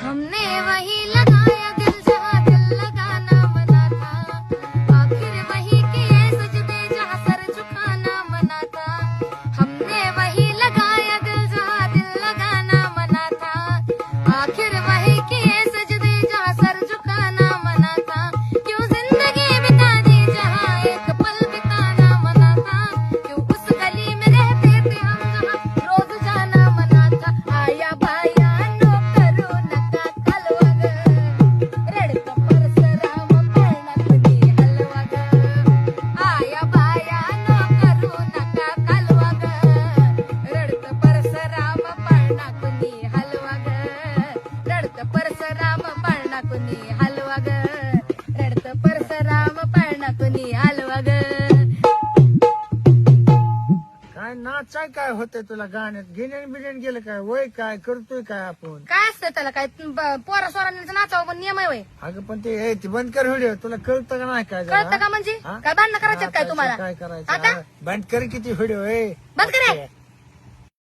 हमने वही लगाया दिल जहाँ दिल लगाना मना था, आखिर वही किए सजदे जहाँ सर झुकाना मना था। हमने वही लगाया दिल जहाँ दिल लगाना मना था, आखिर वही किए सजदे जहाँ सर झुकाना मना था। क्यों जिंदगी बिता दी जहाँ एक पल बिताना मना था, क्यों उस गली में रहते थे हम जहाँ रोज जाना मना था। आया बाया नो करू नका कलवग, रडक परसराम पळणकनी हलवग। आया बाया नो करू नका कलवग, रडक परसराम पळणकनी हलवग। रडक परसराम पळणकनी हलवग, रडक परसराम पळणकनी हलवग। काय नाचाय काय होतंय तुला गाण्यात? गिन्यान बिन्यान गेलं काय? वय काय करतोय काय आपण? काय असतं त्याला काय पोरा सोरांचं नाचावं पण नियम आहे वय? अगं पण ते ती बंद कर व्हिडिओ. तुला कळतं का नाही काय जरा? कळतं का म्हणजे? हा? काय भांडणं करायचं काय तुम्हाला? काय करायचं? आता? बंद कर किती व्हिडिओ आहे बंद करे